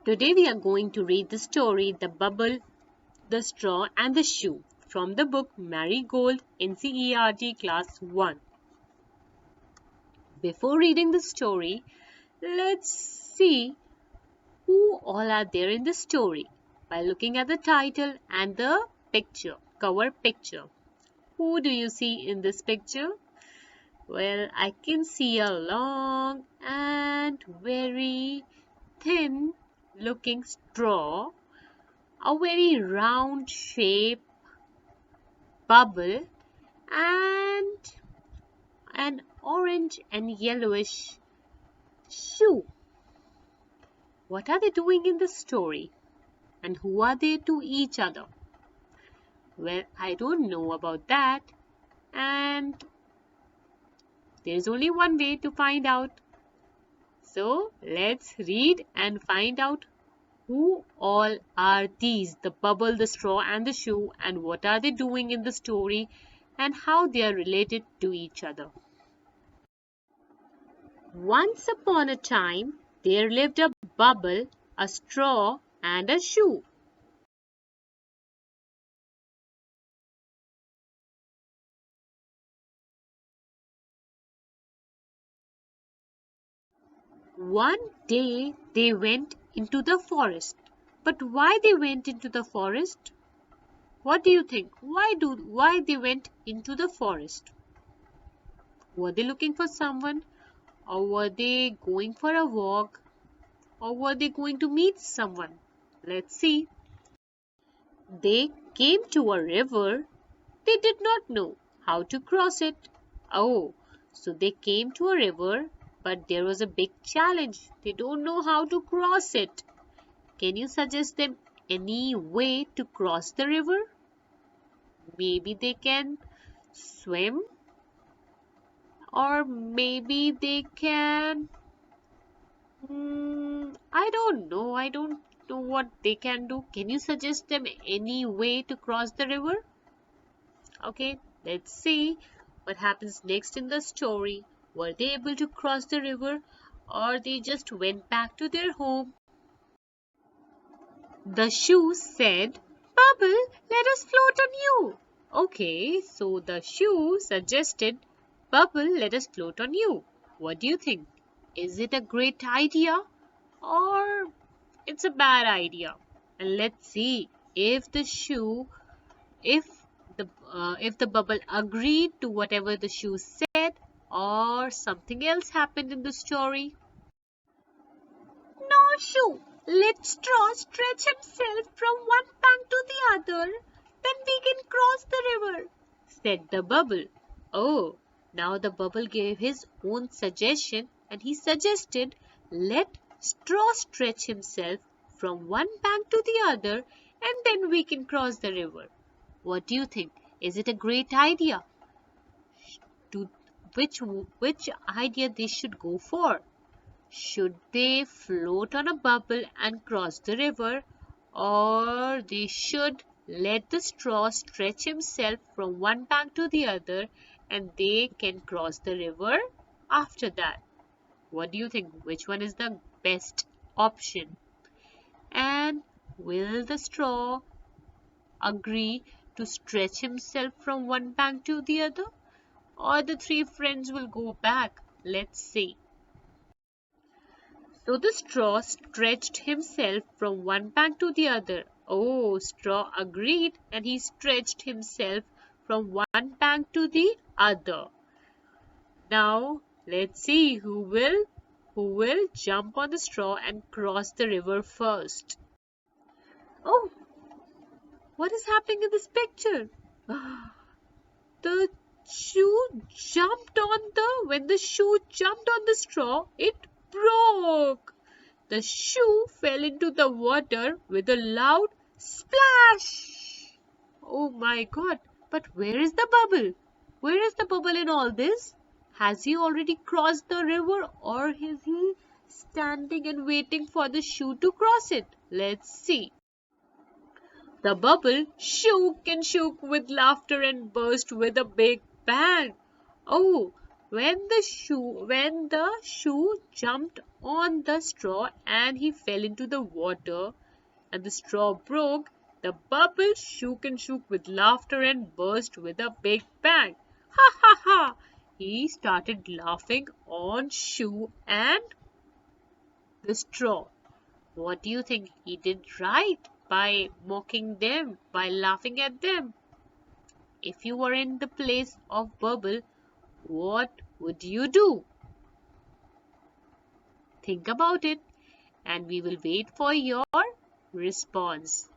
Today we are going to read the story The Bubble, the Straw and the Shoe from the book Marigold NCERT Class 1. Before reading the story, let's see who all are there in the story by looking at the title and the cover picture. Who do you see in this picture? Well, I can see a long and very thin looking straw, a very round shape bubble, and an orange and yellowish shoe. What are they doing in the story? And who are they to each other? Well, I don't know about that, and there's only one way to find out. So let's read and find out who all are these, the bubble, the straw and the shoe, and what are they doing in the story and how they are related to each other. Once upon a time, there lived a bubble, a straw and a shoe. One day they went into the forest. But why they went into the forest? What do you think? Why they went into the forest? Were they looking for someone? Or were they going for a walk? Or were they going to meet someone? Let's see. They came to a river. They did not know how to cross it. Oh, so they came to a river, but there was a big challenge. They don't know how to cross it. Can you suggest them any way to cross the river? Maybe they can swim, or maybe they can I don't know. I don't know what they can do. Can you suggest them any way to cross the river? Okay, let's see what happens next in the story. Were they able to cross the river, or they just went back to their home? The shoe said, "Bubble, let us float on you." Okay, so the shoe suggested, "Bubble, let us float on you." What do you think? Is it a great idea or it's a bad idea? And let's see if the shoe, if the bubble agreed to whatever the shoe said, or something else happened in the story. "No, shoe, let straw stretch himself from one bank to the other, then we can cross the river," said the bubble. Oh, now the bubble gave his own suggestion, and he suggested, "Let straw stretch himself from one bank to the other, and then we can cross the river." What do you think? Is it a great idea? To which idea they should go for? Should they float on a bubble and cross the river, or they should let the straw stretch himself from one bank to the other and they can cross the river after that? What do you think? Which one is the best option? And will the straw agree to stretch himself from one bank to the other? Or the three friends will go back? Let's see. So the straw stretched himself from one bank to the other. Oh, straw agreed, and he stretched himself from one bank to the other. Now let's see who will jump on the straw and cross the river first. Oh, what is happening in this picture? The shoe jumped on when the shoe jumped on the straw, it broke. The shoe fell into the water with a loud splash. Oh my God, but where is the bubble? Where is the bubble in all this? Has he already crossed the river, or is he standing and waiting for the shoe to cross it? Let's see. The bubble shook and shook with laughter and burst with a big bang. Oh, When the shoe jumped on the straw and he fell into the water and the straw broke, the bubble shook and shook with laughter and burst with a big bang. Ha ha ha! He started laughing on shoe and the straw. What do you think? He did right by mocking them, by laughing at them. If you were in the place of bubble, what would you do? Think about it and we will wait for your response.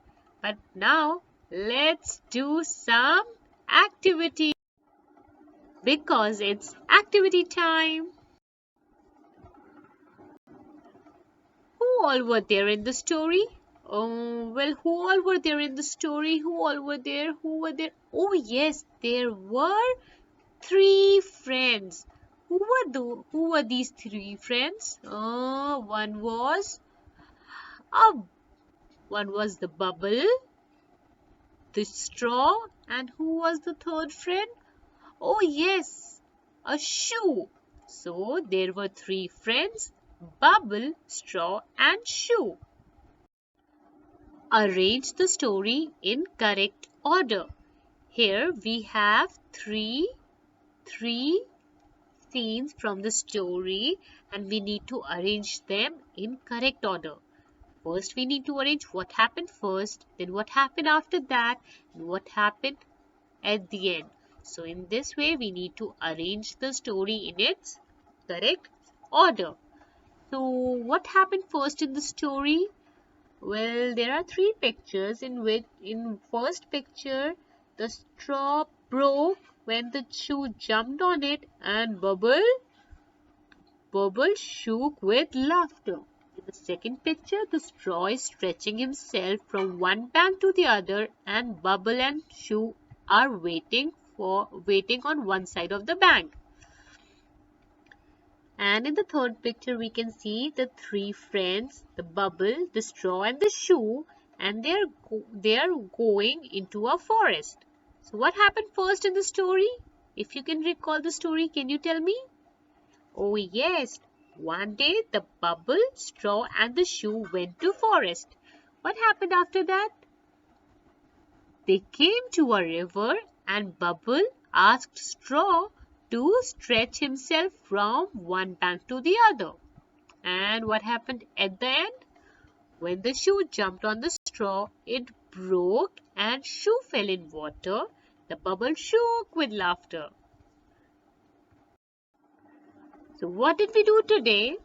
But now let's do some activity because it's activity time. Who all were there in the story? Oh, well, who all were there in the story? Who all were there? Who were there? Oh, yes, there were three friends. Who were these three friends? Uh, one was the bubble, the straw, and who was the third friend? Oh, yes, a shoe. So there were three friends, bubble, straw, and shoe. Arrange the story in correct order. Here we have three scenes from the story and we need to arrange them in correct order. First, we need to arrange what happened first, then what happened after that, and what happened at the end. So in this way, we need to arrange the story in its correct order. So what happened first in the story? Well, there are three pictures in first picture, the straw broke when the shoe jumped on it and Bubble shook with laughter. In the second picture, the straw is stretching himself from one bank to the other and Bubble and Shoe are waiting on one side of the bank. And in the third picture, we can see the three friends, the bubble, the straw and the shoe, and they are going into a forest. So what happened first in the story? If you can recall the story, can you tell me? Oh yes, one day the bubble, straw and the shoe went to forest. What happened after that? They came to a river and Bubble asked Straw to stretch himself from one bank to the other. And what happened at the end? When the shoe jumped on the straw, it broke and shoe fell in water. The bubble shook with laughter. So what did we do today?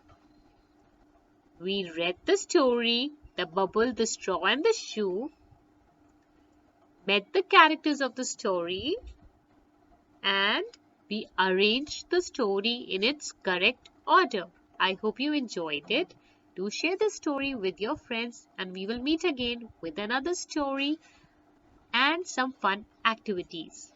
We read the story, the bubble, the straw and the shoe, met the characters of the story, and we arranged the story in its correct order. I hope you enjoyed it. Do share the story with your friends and we will meet again with another story and some fun activities.